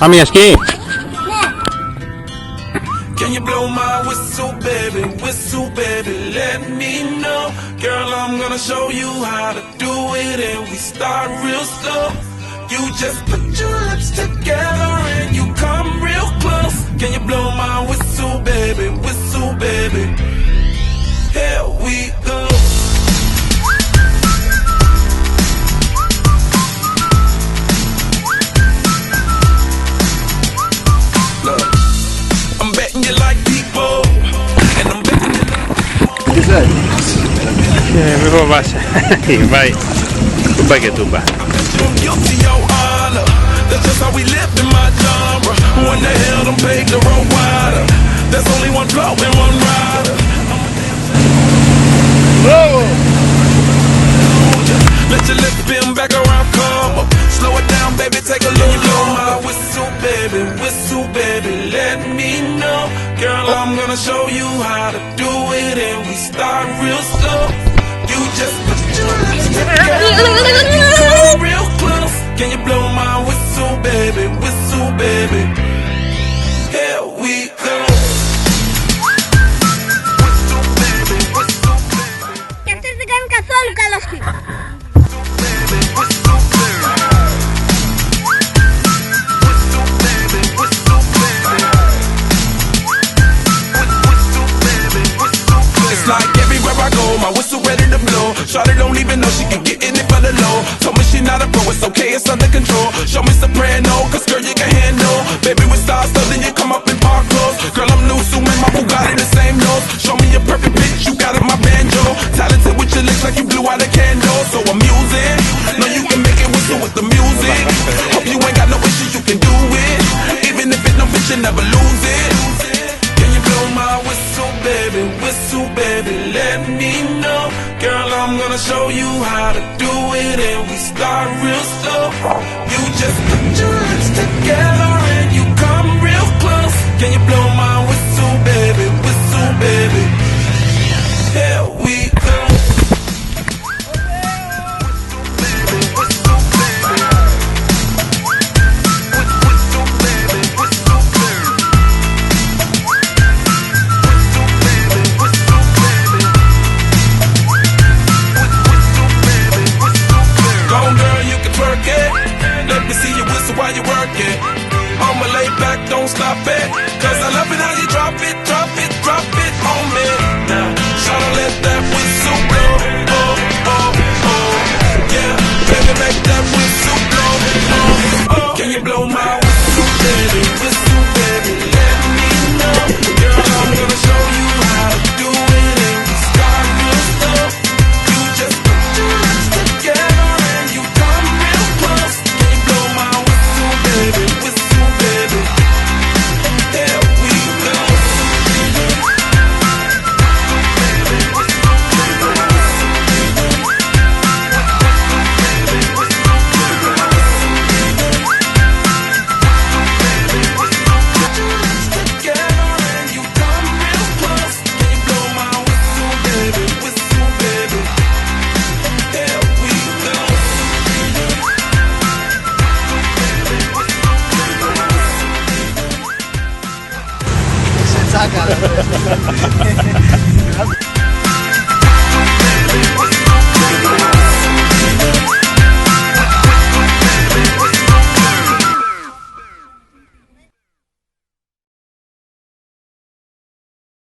Mommy, ski. Can you blow my whistle, baby? Whistle, baby, let me know. Girl, I'm gonna show you how to do it, and we start real slow. You just put your lips together and you come real close. Can you blow my whistle, baby? Whistle, baby. Here we go. Look, I'm betting you like people, and I'm betting you like... Mi pasa. Vai. Tuba que tuba. I'm guilty, your honor. That's just how we live in my genre. When the hell done paved the road wider? There's only one flow and one rider. Let your lips spin back around, come up. Slow it down, baby, take a look. Blow my whistle, baby, let me know. Girl, I'm gonna show you how to do it, and we start real slow. You just put your lips together and you come real close. Can you blow my whistle, baby? Here we go. Whistle, baby. Και αυτές δεν κάνουν καθόλου καλό σπίτι. It's like everywhere I go, my whistle ready to blow. Shawty don't even know she can get in it for the low. Told me she not a pro, it's okay, it's under control. Show me soprano, cause girl you can handle. Baby with stars, so then you come up in park clothes. Girl I'm new, so man, my Bugatti the same nose. Show me a perfect pitch, you got it, my banjo. Talented with your lips like you blew out a candle. So I'm using, know you can make it whistle with the music. Hope you ain't got no issue, you can do it. Even if it no bitch, you never lose it. Can you blow my whistle, baby, let me know. Girl, I'm gonna show you how to do it, and we start real slow. You just put your lips together and you come real close. Can you blow my whistle, baby? Here we go. While you work it, I'ma lay back, don't stop it, cause I love